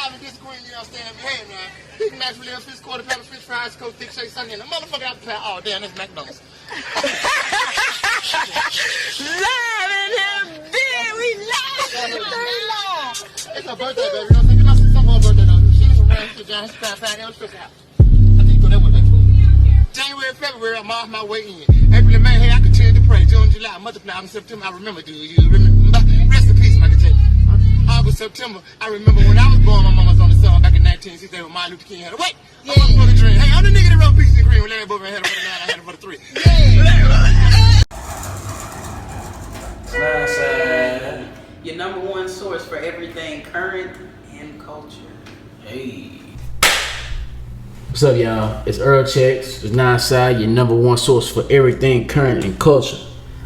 live and disagreeing, you understand me? Hey, man. He can match with fish, quarter pounder, fish fries, coat, thick shake, Sunday, and the motherfucker out the pad. Oh, damn, that's McDonald's. Live in the bed, we live. It's her birthday, baby. You know what I'm saying? Give us some more birthday, though. She was around to John. She's trying to find out what's house. I think that was like January, February, I'm off my way in. April and May, hey, I continue to pray. June, July, multiply, September, I remember, dude. You remember? Rest in peace, Michael J. August, September, I remember when I was born, my mama was on the song back in 1968 when Martin Luther King had a wait. Yeah. I'm a fucking dream. Hey, I'm the nigga that wrote Peaches and Cream with Larry Booker and had it for the 9, I had it for the 3. Yeah. Your number one source for everything current and culture. Hey. What's up, y'all? It's Earl Checks. It's Nine your number one source for everything current and culture.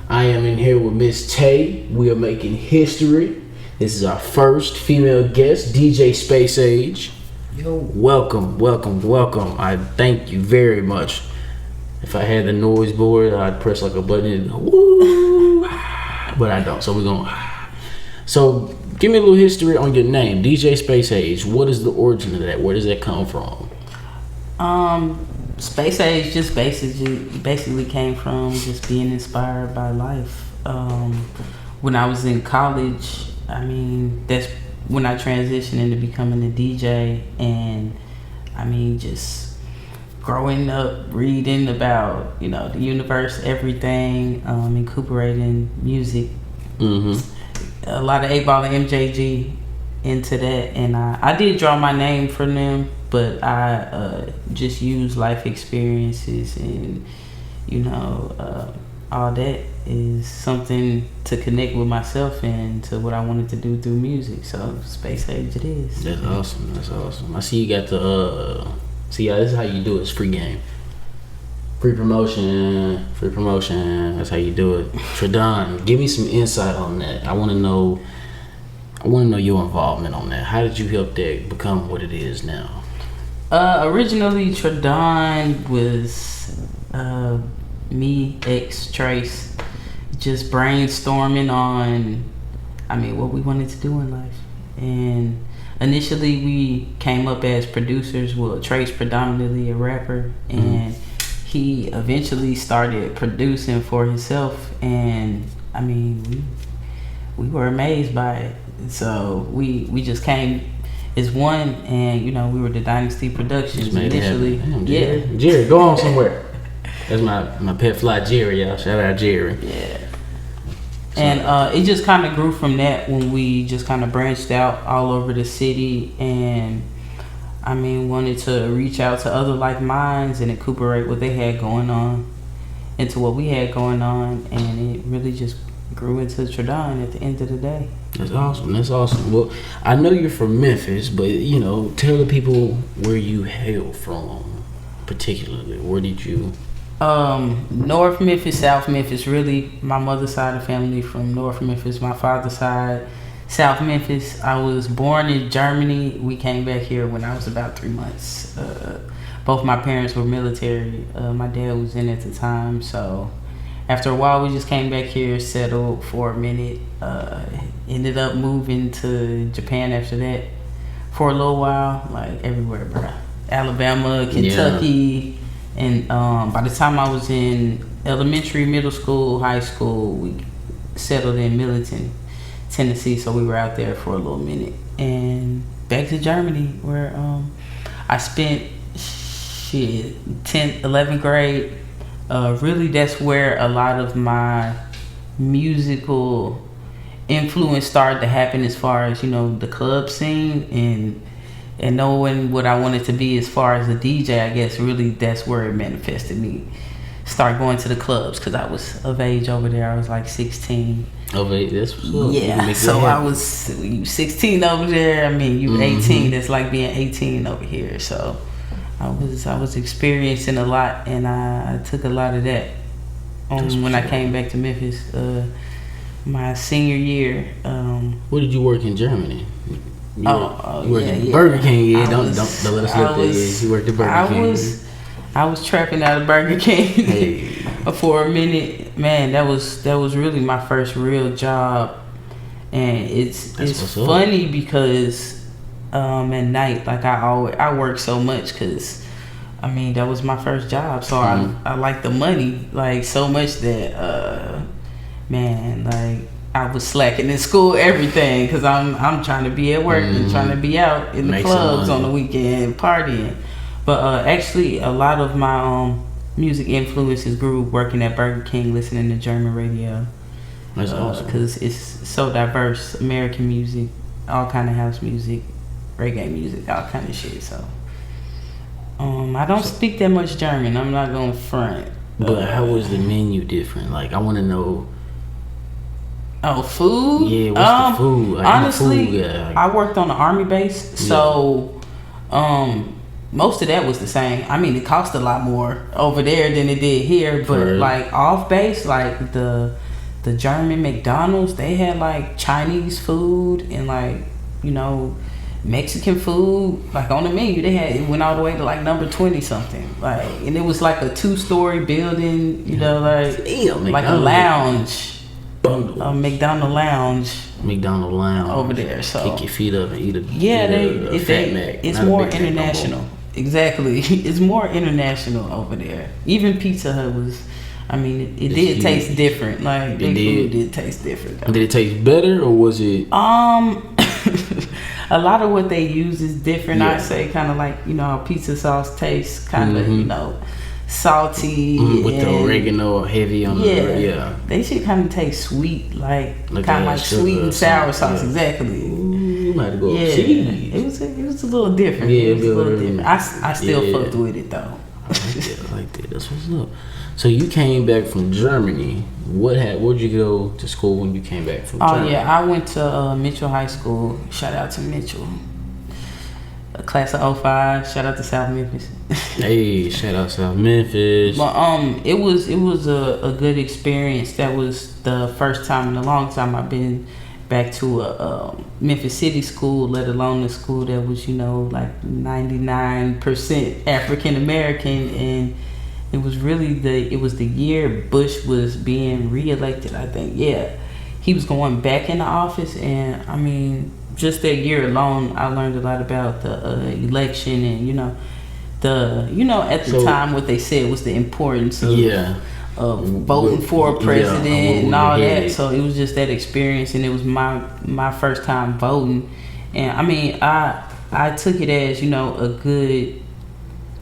I am in here with Miss Tay. We are making history. This is our first female guest, DJSpaceAge. Yo. Welcome. I thank you very much. If I had the noise board, I'd press like a button and go, woo, but I don't. So we're going. So give me a little history on your name, DJSpaceAge. What is the origin of that? Where does that come from? SpaceAge just basically came from just being inspired by life. When I was in college, I mean, that's when I transitioned into becoming a DJ, and I mean, just growing up, reading about, the universe, everything, incorporating music, a lot of 8-Ball and MJG into that, and I did draw my name for them, but I just used life experiences and, all that is something to connect with myself and to what I wanted to do through music. So SpaceAge it is. That's awesome. I see you got the this is how you do it. It's free game. Free promotion. That's how you do it. Trdon, give me some insight on that. I want to know your involvement on that. How did you help that become what it is now? Originally, Trdon was me, Trace, just brainstorming on, what we wanted to do in life. And initially, we came up as producers. Well, Trace predominantly a rapper, and he eventually started producing for himself. And we were amazed by it. So we just came as one, and we were the Dynasty Productions initially. Damn, Jerry, go on somewhere. That's my pet fly, Jerry, y'all. Shout out Jerry. Yeah. And it just kind of grew from that when we just kind of branched out all over the city, and wanted to reach out to other like minds and incorporate what they had going on into what we had going on, and it really just grew into Trdon at the end of the day. That's awesome. Well, I know you're from Memphis, but tell the people where you hail from, particularly. Where did you? North Memphis, South Memphis. Really, my mother's side of the family from North Memphis. My father's side, South Memphis. I was born in Germany. We came back here when I was about 3 months. Both my parents were military. My dad was in at the time, so after a while, we just came back here, settled for a minute. Ended up moving to Japan after that for a little while, like everywhere, bro. Alabama, Kentucky. Yeah. And by the time I was in elementary, middle school, high school, we settled in Middleton, Tennessee. So we were out there for a little minute. And back to Germany, where I spent 10th, 11th grade. Really, that's where a lot of my musical influence started to happen, as far as the club scene and knowing what I wanted to be as far as a DJ. I guess really that's where it manifested me. Start going to the clubs because I was of age over there. I was like 16. Of age, that's what's up. Yeah, so I was 16 over there. You 18. That's like being 18 over here. So I was experiencing a lot, and I took a lot of that when I came back to Memphis my senior year. Where did you work in Germany? You worked at Burger King. Yeah, don't let us slip there. You worked at Burger King. I was trapping out of Burger King for a minute. Man, that was really my first real job, and it's funny because at night. Like I work so much because, I mean, that was my first job. So I like the money like so much that, man, like I was slacking in school, everything, because I'm trying to be at work and trying to be out in the clubs on the weekend partying. But actually, a lot of my music influences grew working at Burger King, listening to German radio. That's awesome. Because it's so diverse. American music, all kind of house music, reggae music, all kind of shit. So I don't speak that much German. I'm not gonna front. But how was the menu different? Like, I want to know. Oh, food? Yeah, what's the food? Like, honestly, food, yeah, like, I worked on the Army base, so most of that was the same. I mean, it cost a lot more over there than it did here, but like off base, like the German McDonald's, they had like Chinese food and like, you know, Mexican food. Like on the menu, it went all the way to like number 20 something. Like, and it was like a 2-story building, you know, like a lounge. A McDonald lounge over there. So kick your feet up and eat a Fat Mac. It's more international. Exactly, it's more international over there. Even Pizza Hut was. I mean, it did taste different. Like their food did taste different. Though. Did it taste better or was it? A lot of what they use is different. Yeah. I'd say kind of like, you know, how pizza sauce tastes, kind of you know, salty with the oregano heavy on the They should kind of taste sweet, like kind of like sweet and sour sauce. Exactly. You might go cheese. It was a little different. Yeah, it was a little different. I still fucked with it though. I like that. That's what's up. So you came back from Germany. Where'd you go to school when you came back from Germany? Oh yeah, I went to Mitchell High School. Shout out to Mitchell. Class of 05. Shout out to South Memphis. Hey, shout out South Memphis. But it was a good experience. That was the first time in a long time I've been back to a Memphis City school, let alone a school that was, you know, like 99% African American, and it was really the year Bush was being reelected, I think. Yeah, he was going back in the office, and I mean, just that year alone, I learned a lot about the election, and at the time what they said was the importance of voting for a president and all that. So it was just that experience, and it was my first time voting, and I mean, I took it as, you know,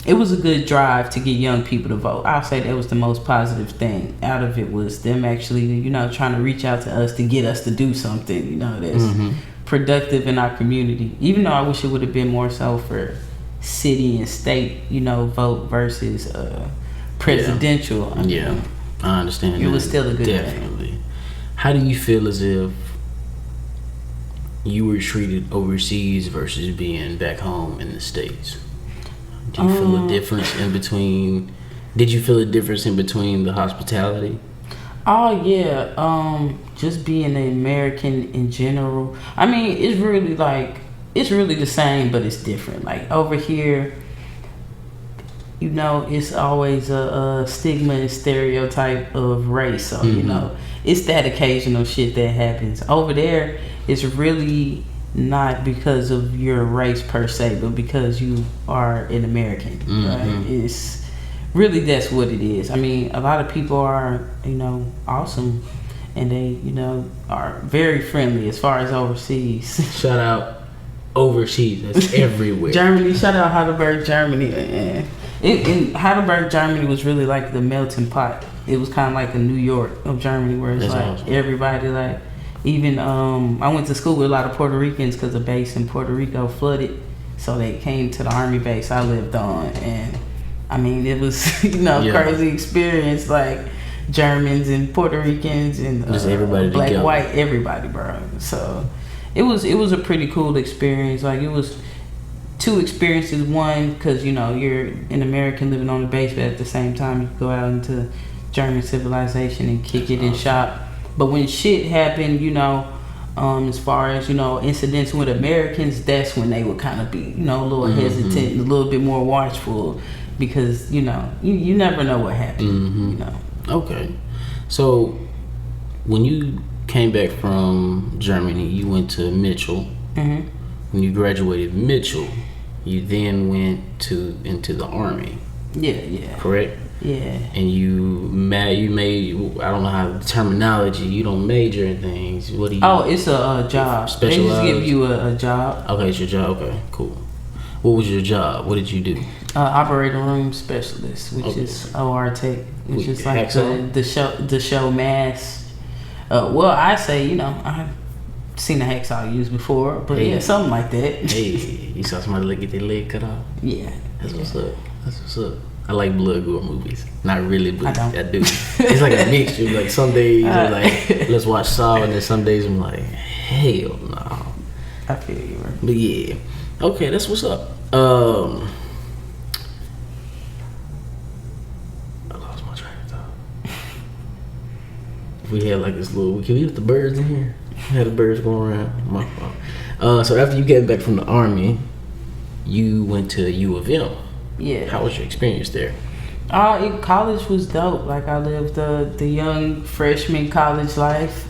it was a good drive to get young people to vote. I'll say that was the most positive thing out of it, was them actually, you know, trying to reach out to us to get us to do something, you know, that's productive in our community. Even though I wish it would have been more so for city and state, you know, vote versus presidential. I understand. It was still a good definitely thing. How do you feel as if you were treated overseas versus being back home in the States? Do you feel a difference in between? Did you feel a difference in between the hospitality? Oh yeah, just being an American in general. I mean, it's really the same, but it's different. Like over here, you know, it's always a stigma and stereotype of race. So you know, it's that occasional shit that happens. Over there, it's really not because of your race per se, but because you are an American, right? It's really, that's what it is. I mean, a lot of people are, you know, awesome, and they, you know, are very friendly as far as overseas. Shout out overseas. That's everywhere. Germany. Shout out Heidelberg, Germany. And Heidelberg, Germany was really like the melting pot. It was kind of like a New York of Germany, where it's awesome. Everybody, like, even I went to school with a lot of Puerto Ricans because the base in Puerto Rico flooded, so they came to the Army base I lived on, and I mean, it was, you know, crazy experience, like Germans and Puerto Ricans and just everybody black, together. white, everybody, bro. So it was a pretty cool experience. Like, it was two experiences. One, because, you know, you're an American living on the base, but at the same time you go out into German civilization and kick it and shop. But when shit happened, you know, as far as, you know, incidents with Americans, that's when they would kind of be, you know, a little hesitant, a little bit more watchful, because, you know, you never know what happened, you know. Okay. So when you came back from Germany, you went to Mitchell. when you graduated Mitchell, you then went into the Army. Yeah. Correct? Yeah. And you made I don't know how the terminology. You don't major in things. What do you? Oh, it's a job. They just give you a job. Okay, it's your job. Okay, cool. What was your job? What did you do? Operating room specialist, which is OR tech, which is like the show mass. Well, I say I've seen a hacksaw used before, but yeah, something like that. Hey, you saw somebody get their leg cut off? Yeah. That's what's up. That's what's up. I like blood gore movies. Not really, but I do. It's like a mixture. Like some days I'm like, let's watch Saw, and then some days I'm like, hell no. I feel you, right? But yeah. Okay, that's what's up. I lost my train of thought. We had like this little. Can we get the birds in here? We had the birds going around. My fault. So after you get back from the Army, you went to U of M. Yeah. How was your experience there? College was dope. Like I lived the young freshman college life.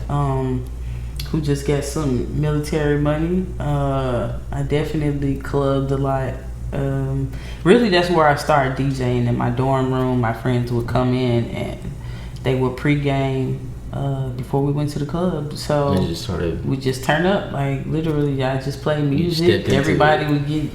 Who just got some military money. I definitely clubbed a lot. Really, that's where I started DJing. In my dorm room, my friends would come in and they would pregame before we went to the club. So we just turn up. Like literally, I just play music. Everybody would get,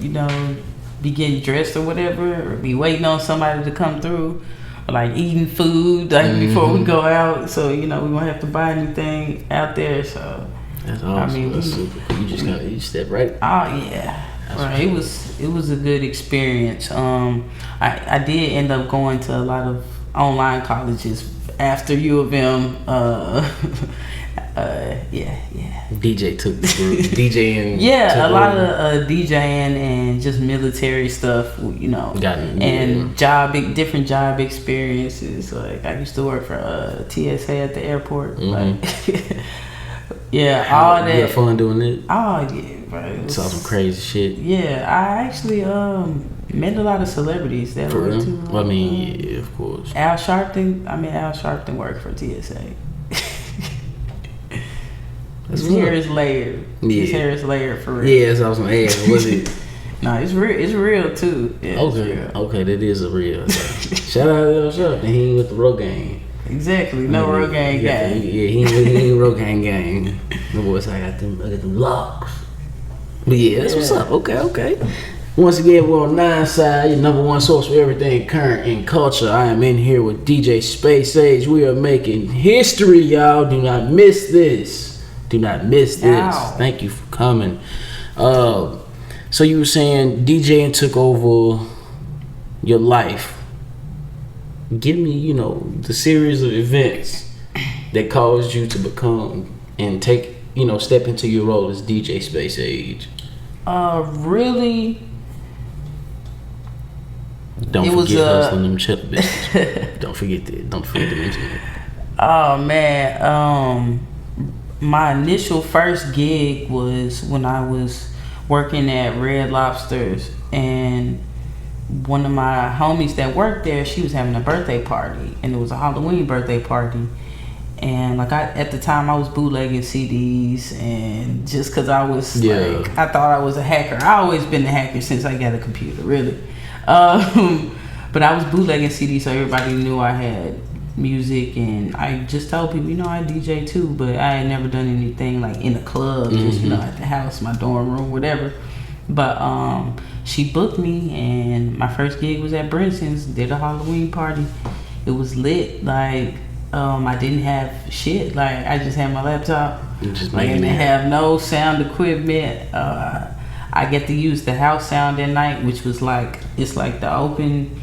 be getting dressed or whatever, or be waiting on somebody to come through. Like eating food before we go out, so we won't have to buy anything out there. So that's awesome. That's super cool. You step right. Oh yeah, right. It was a good experience. I did end up going to a lot of online colleges after U of M. Yeah. DJ took the group. DJing. Yeah, a lot of DJing and just military stuff, different job experiences. Like I used to work for TSA at the airport. Mm-hmm. Like, all that. You had fun doing it? Oh yeah, bro. Saw some crazy shit. Yeah, I actually met a lot of celebrities that were too. Well, I mean, yeah, of course. Al Sharpton worked for TSA. His hair is layered. Yeah. His hair is layered for real. Yeah, that's what I was gonna ask. Was it? No, it's real. It's real too. Yeah, okay, that is a real. Shout out to Al Sharpton. He ain't with the Rogaine. Exactly, no Rogaine gang. Yeah, he ain't Rogaine gang. The boys, I got them locks. But yeah, that's what's up. Okay. Once again, we're on 9 Side, your number one source for everything current in culture. I am in here with DJSpaceAge. We are making history, y'all. Do not miss this. Ow. Thank you for coming. So you were saying DJing took over your life. Give me, the series of events that caused you to become and take, step into your role as DJSpaceAge. Really? Don't forget hustling them chip bitches. Don't forget to mention it. Oh man, my initial first gig was when I was working at Red Lobsters, and one of my homies that worked there, she was having a birthday party, and it was a Halloween birthday party. And at the time I was bootlegging CDs, and just cause I was I thought I was a hacker. I always been a hacker since I got a computer, really. But I was bootlegging CDs, so everybody knew I had music, and I just told people, I DJ too, but I had never done anything like in a club, just at the house, my dorm room, whatever. But she booked me, and my first gig was at Brinson's. Did a Halloween party. It was lit. Like I didn't have shit. Like I just had my laptop. And didn't have no sound equipment. I get to use the house sound at night, which was it's like the open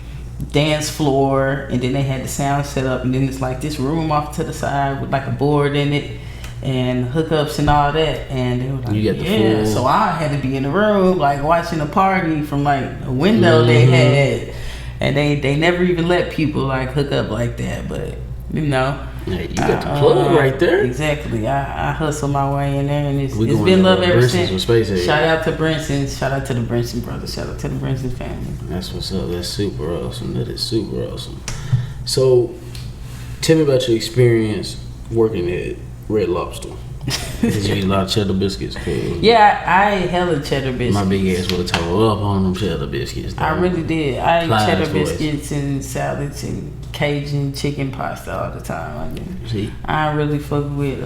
dance floor, and then they had the sound set up, and then it's like this room off to the side with like a board in it and hookups and all that, and they were like, you get the full. So I had to be in the room like watching a party from like a window they had, and they never even let people like hook up like that, but you got the plug right there. Exactly. I hustle my way in there, and it's been love ever since. Shout out to Brinson's. Shout out to the Brinson brothers. Shout out to the Brinson family. That's what's up. That's super awesome. That is super awesome. So, tell me about your experience working at Red Lobster. Did you eat a lot of cheddar biscuits? Yeah, I ate hella cheddar biscuits. My big ass would have tore up on them cheddar biscuits. Though. I really did. I ate Plies cheddar voice. biscuits and salads and Cajun chicken pasta all the time. I mean, See? I really fuck with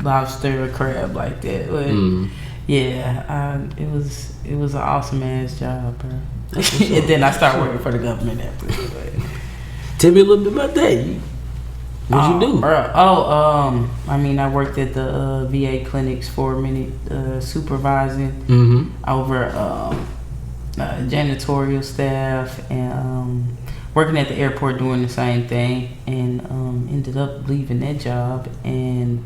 lobster or crab like that. But yeah, it was an awesome ass job, bro. And then I started working for the government after. But. Tell me a little bit about that. What you do? Bro. I mean, I worked at the VA clinics for a minute, supervising over janitorial staff and working at the airport doing the same thing, and ended up leaving that job, and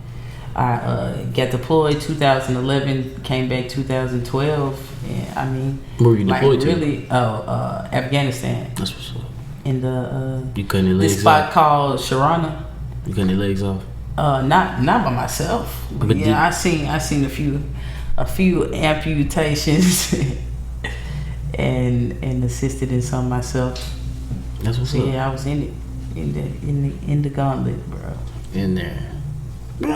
I got deployed 2011, came back 2012, and I mean, where were you deployed like really, Afghanistan. That's what's up. In the you cutting your legs this spot off? called Sharana. You cutting your legs off? Not by myself, but yeah, I seen a few amputations and assisted in some myself. That's what's up. Yeah, I was in the gauntlet, bro. In there. In the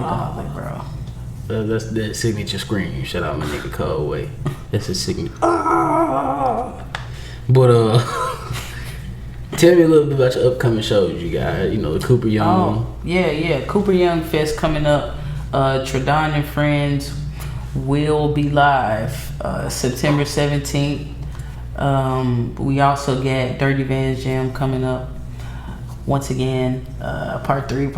gauntlet, bro. That's that signature scream. Shout out my nigga Cole Way. That's his signature. But tell me a little bit about your upcoming shows you got. You know, the Cooper Young. Oh, yeah. Cooper Young Fest coming up. Trdon and Friends will be live September 17th. We also got Dirty Vans Jam coming up. Once again, part three.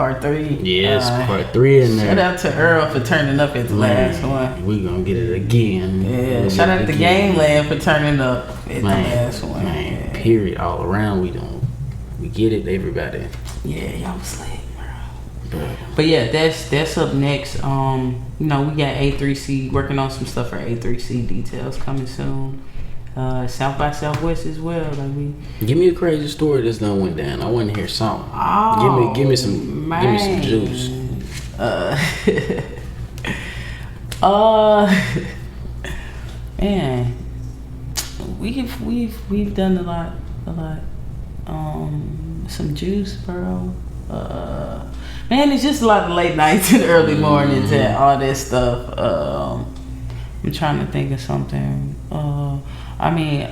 Yes, part 3 in there. Shout out to Earl for turning up at the last one. We gonna get it again. Yeah, shout out to Gangland for turning up at the last one. Man, period. All around, we get it, everybody. Yeah, y'all was lit, bro. But yeah, that's up next. You know, we got A3C working on some stuff for A3C details coming soon. South by Southwest as well. Like give me a crazy story that's done went down. I want to hear something. Oh, give me some juice. Man, we've done a lot. Some juice, bro. Man, it's just a lot of late nights and early mornings and all that stuff. I'm trying to think of something. I mean,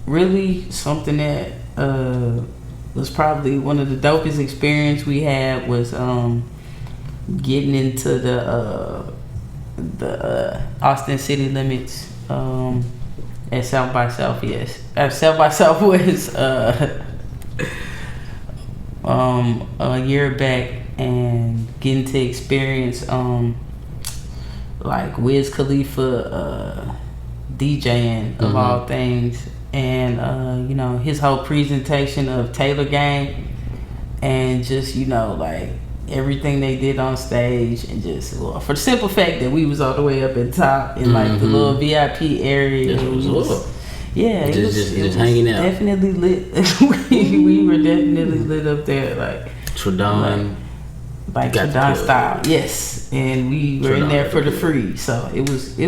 really something that was probably one of the dopest experience we had was getting into the Austin city limits at South by Southwest a year back, and getting to experience like Wiz Khalifa DJing of all things, and you know, his whole presentation of Taylor Gang, and just, you know, like everything they did on stage, and just for the simple fact that we was all the way up at top in like the little VIP area. It was just hanging out. Definitely lit. we were definitely lit up there, like Trdon. Like Trdon style, yes, and we were in there for the free, so it was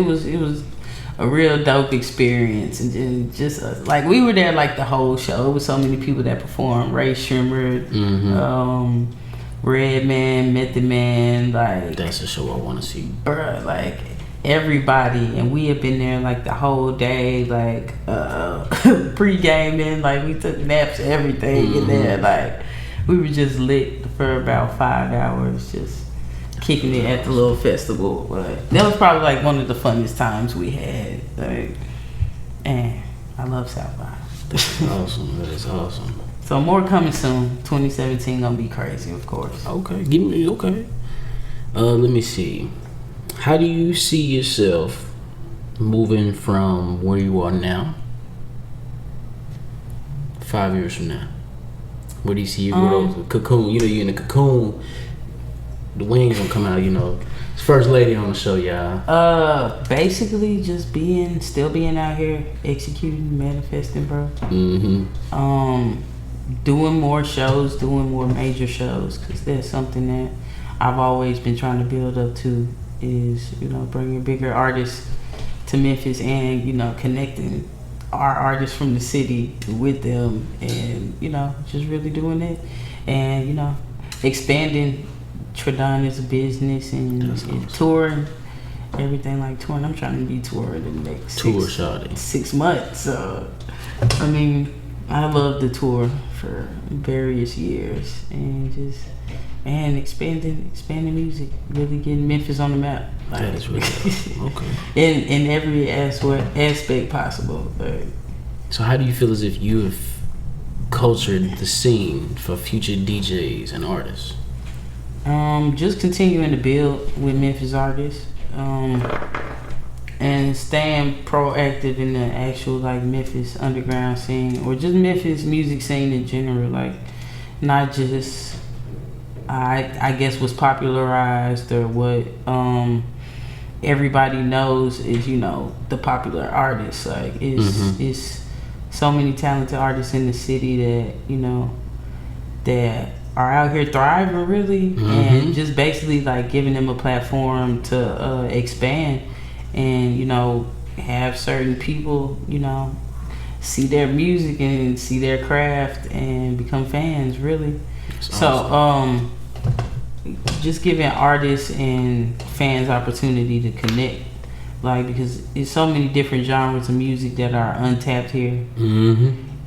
a real dope experience, and just like we were there like the whole show. It was so many people that performed: Ray Shrimmer, Redman, Method Man, like that's a show I want to see, bruh, like everybody. And we had been there like the whole day, like pre-gaming, like we took naps, everything in there, like. We were just lit for about 5 hours, just kicking it at the little festival. But that was probably like one of the funnest times we had. Like, and I love South by. That's awesome. That is awesome. So more coming soon. 2017 gonna be crazy, of course. Okay, let me see. How do you see yourself moving from where you are now, 5 years from now? Where do you see you grow? Cocoon, you know, you're in the cocoon. The wings gonna come out, you know. It's first lady on the show, y'all. Basically just still being out here, executing, manifesting, bro. Doing more shows, doing more major shows, because that's something that I've always been trying to build up to, is, you know, bringing bigger artists to Memphis, and, you know, connecting our artists from the city with them, and, you know, just really doing it, and, you know, expanding Trdon is a business and awesome. touring, everything like touring. I'm trying to be touring in the next Shawty. 6 months. I mean, I love the tour for various years and expanding music, really getting Memphis on the map. Like, That is really awesome. Okay. in every aspect possible. Like, So how do you feel as if you have cultured the scene for future DJs and artists? Just continuing to build with Memphis artists, and staying proactive in the actual like Memphis underground scene or just Memphis music scene in general. Like, not just I guess what's popularized or what everybody knows is, you know, the popular artists. Like, it's so many talented artists in the city that, you know, that are out here thriving really, and just basically like giving them a platform to expand and, you know, have certain people, you know, see their music and see their craft and become fans really. That's So awesome. just giving artists and fans opportunity to connect, like, because there's so many different genres of music that are untapped here,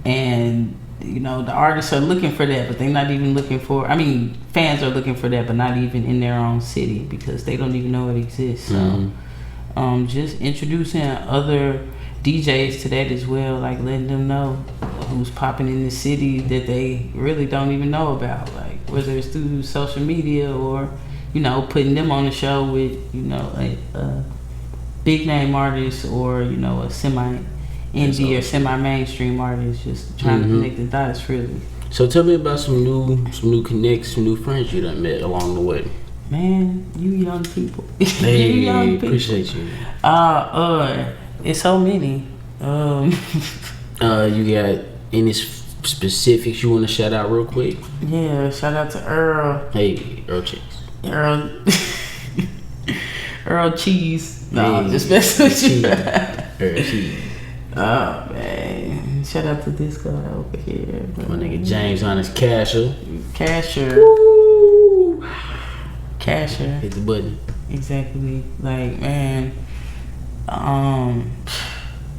and, you know, the artists are looking for that, but they're not even looking for, I mean, fans are looking for that, but not even in their own city because they don't even know it exists. So just introducing other DJs to that as well, like letting them know who's popping in the city that they really don't even know about, like whether it's through social media or, you know, putting them on the show with, you know, a big name artist or, you know, a semi-indie or semi-mainstream artist, just trying to connect the dots really. So tell me about some new connects, some new friends you done met along the way. Man, you young people. Hey, You young people. appreciate you. It's so many. You got any specifics you want to shout out real quick? Yeah, shout out to Earl. Hey, Earl Chicks. Earl Cheese. No, Hey, I'm just messing with you. Earl Cheese. Oh man, shout out to this guy over here. My nigga James on his Casher. Casher. Hit the button. Exactly. Like, man,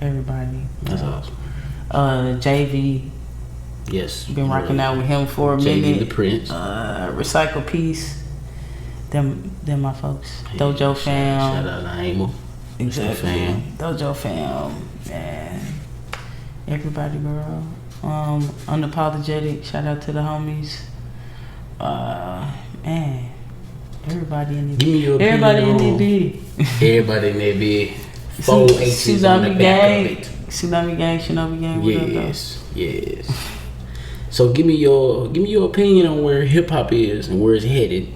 everybody. That's awesome. JV. Yes. Been rocking out with him for a JV minute. the Prince. Recycle Peace. Them my folks. Hey, Dojo fam. Shout out to Amel. Exactly. Fam. Dojo fam. Man. Everybody, girl. Unapologetic. Shout out to the homies. Man. Everybody in the Give me your opinion Everybody in on- the B. Everybody in there be 4 H's on the Tsunami back gang. of it. Tsunami gang. Shinobi gang. What up, though? Yes. So give me your opinion on where hip hop is and where it's headed,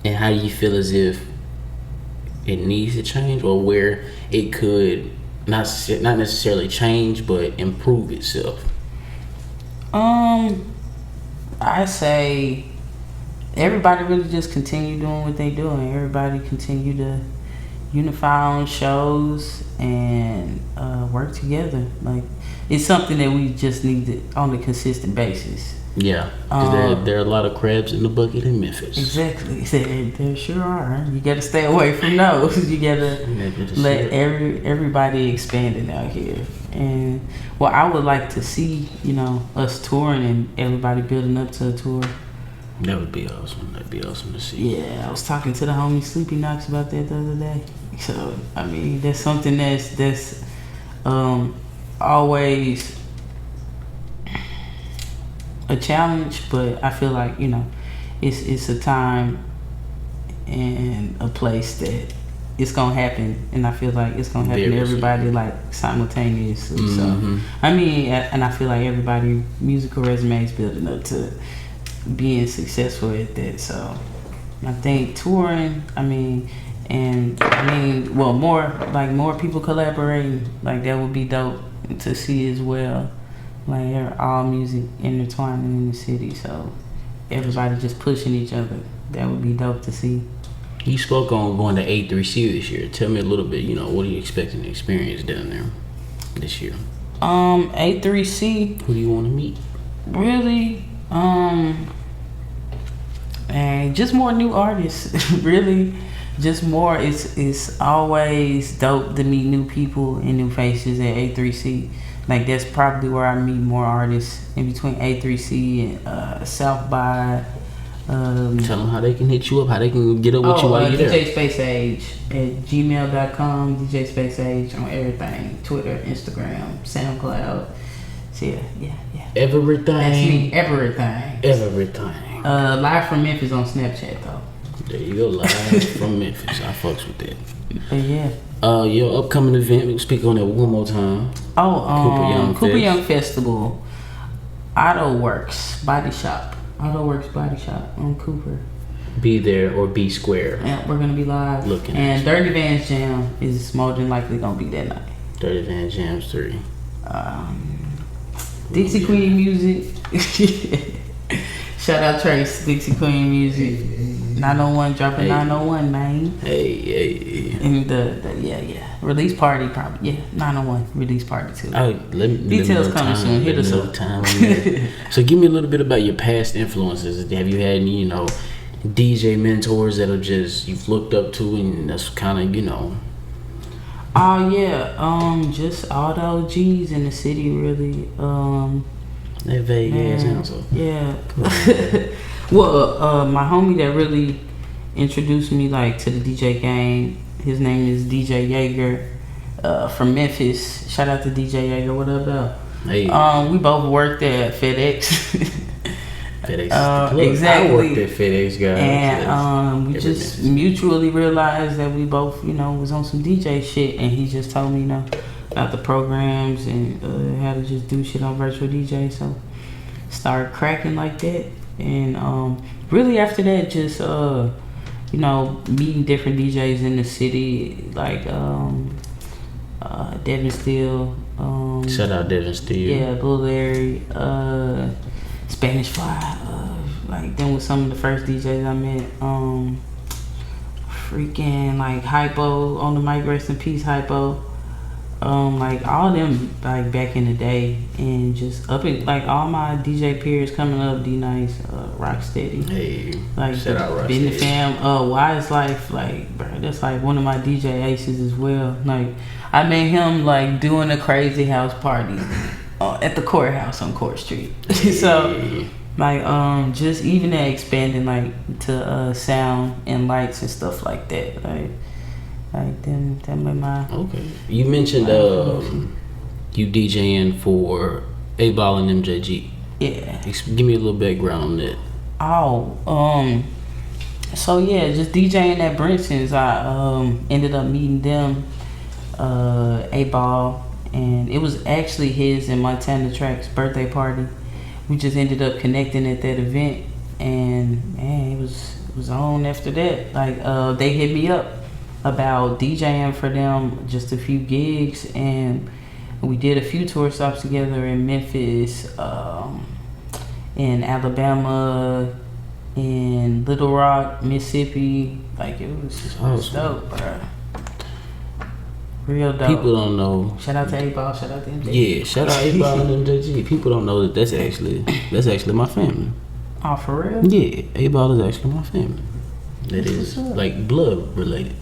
and how you feel as if it needs to change or where it could not necessarily change but improve itself. I say everybody really just continue doing what they doing. Everybody continue to unify on shows and work together. Like, it's something that we just need to, on a consistent basis. Yeah, because there are a lot of crabs in the bucket in Memphis. Exactly. There sure are. You got to stay away from those. You got to let everybody expanding out here. And well, I would like to see, you know, us touring and everybody building up to a tour. That would be awesome. That'd be awesome to see. Yeah, I was talking to the homie Sleepy Knox about that the other day. So I mean, that's something that's always a challenge, but I feel like, you know, it's a time and a place that it's gonna happen, and I feel like it's gonna happen to everybody like simultaneously. So I mean, and I feel like everybody musical resume is building up to being successful at that. So I think touring, well, more people collaborating, like that would be dope to see as well. Like all music intertwining in the city, so everybody just pushing each other. That would be dope to see. You spoke on going to A3C this year. Tell me a little bit, you know, what are you expecting to experience down there this year? A3C. Who do you want to meet? Really? And just more new artists, really. Just more. It's always dope to meet new people and new faces at A3C. Like that's probably where I meet more artists, in between A3C and South by. Tell them how they can hit you up, how they can get up with you while you're there. DJSpaceAge at gmail.com. DJSpaceAge on everything: Twitter, Instagram, SoundCloud. So yeah. Everything. That's me. Everything. Live from Memphis on Snapchat though. There you go, live from Memphis. I fucks with that. But yeah. Your upcoming event, we can speak on that one more time. Cooper Young Festival. AutoWorks Body Shop on Cooper. Be there or be square. Yeah, we're gonna be live. Looking and Dirty Van's Jam is more than likely gonna be that night. Dirty Van Jams 3. Dixie Queen Music. Shout out Trace, Dixie Queen Music. 901 dropping 901, man. Hey. And the release party probably. Yeah, 901 release party too. Details coming soon. Hit us up. So give me a little bit about your past influences. Have you had any, DJ mentors that are just you've looked up to and that's kind of, Oh yeah, just all the OGs in the city really. That vague ass answer. Yeah. Well, my homie that really introduced me to the DJ game, his name is DJ Yeager from Memphis. Shout out to DJ Yeager. What up, though? Hey. We both worked at FedEx. FedEx. Exactly. I worked at FedEx, guys. And we just mutually realized that we both, was on some DJ shit, and he just told me, about the programs and how to just do shit on virtual DJ. So started cracking like that, and really after that, just meeting different DJs in the city, like Devin Steele. Shout out Devin Steele. Yeah, Blue Larry, Spanish Fly. Them was some of the first DJs I met. Freaking Hypo on the mic, rest in peace, Hypo. All them back in the day, and just up it all my DJ peers coming up, D Nice, Rocksteady. Hey, shout out Rocksteady. Been the Fam, Wise Life, bro, that's one of my DJ aces as well. I met him doing a crazy house party at the courthouse on Court Street. So just even that expanding to sound and lights and stuff like that. Them with my okay. You mentioned you DJing for A-Ball and MJG. Yeah. Give me a little background on that. So yeah, just DJing at Brinson's. I ended up meeting them, A-Ball, and it was actually his and Montana Track's birthday party. We just ended up connecting at that event, and man, it was on after that. They hit me up about DJing for them, just a few gigs, and we did a few tour stops together in Memphis, in Alabama, in Little Rock, Mississippi. It was dope, bro. Real dope. People don't know. Shout out to A-Ball, shout out to MJG. Yeah, shout out A-Ball and MJG. People don't know that that's actually my family. Oh, for real? Yeah, A-Ball is actually my family. That is blood related.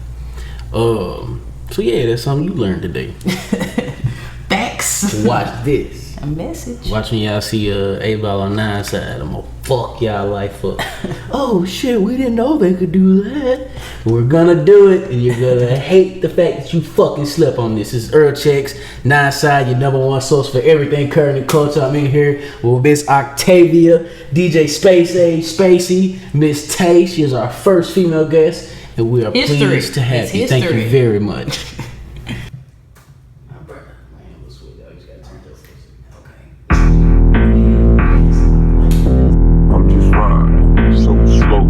So yeah, that's something you learned today. Facts. Watch this. A message. Watch when y'all see A-Ball on 9 side. I'm gonna fuck y'all life up. Oh shit, we didn't know they could do that. We're gonna do it, and you're gonna hate the fact that you fucking slept on this. It's Earl Checks, 9 side, your number one source for everything current and culture. I'm in here with Miss Octavia, DJSpaceAge Spacey, Miss Tay. She is our first female guest. And we are pleased to have you. Thank you very much. I'm just riding, so slow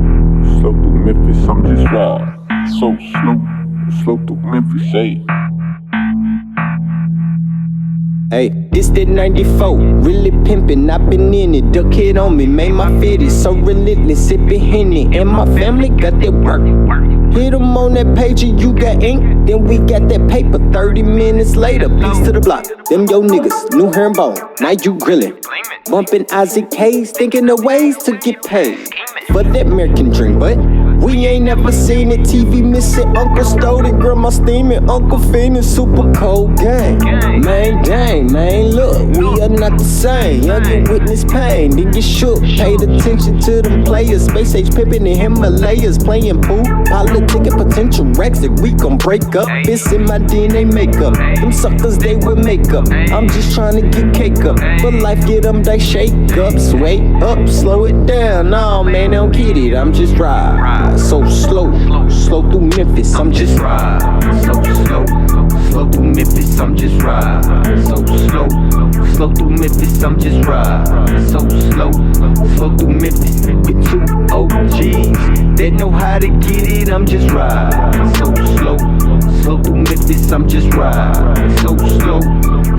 through Memphis. I'm just riding, so slow through Memphis. Hey. Hey, this that 94, really pimpin', I been in it. Duck hit on me, made my fitty so relentless, sippin' Henny. And my family got that work. Hit 'em on that page and you got ink. Then we got that paper 30 minutes later. Peace to the block, them yo niggas, new herringbone, now you grillin'. Bumpin' Isaac Hayes, thinking of ways to get paid. For that American dream, but we ain't never seen it. TV missing, Uncle stole it, grandma steaming, Uncle feeling super cold gang. Man, dang, man, look, we are not the same. Youngin' witness pain, then get shook. Paid attention to them players, space age pimpin' in Himalayas, playing pool, politicking potential wrecks that we gon' break up. It's in my DNA makeup. Them suckers they with makeup. I'm just trying to get cake up, but life get them they shake ups. Wait up, slow it down. Nah, man, they don't get it. I'm just ride so slow, slow through Memphis. I'm just ride so slow, slow through Memphis. I'm just ride so slow, slow through Memphis. I'm just ride so slow, slow through Memphis. With two OGs that know how to get it. I'm just ride so slow, slow through Memphis. I'm just ride so slow,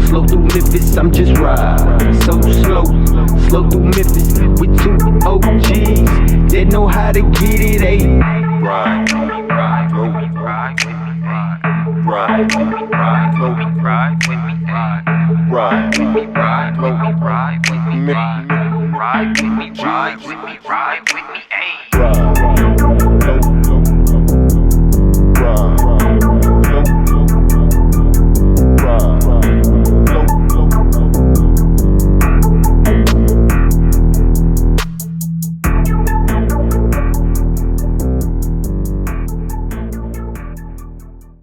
slow through Memphis. I'm just ride so slow, slow through Memphis. With two OGs that know how to get it. Ride, ride, go, ride with me, ride, ride, go, ride with me, ride, ride, go, ride with me, ride with me, ride with me, ride with me, ride with me, ayy.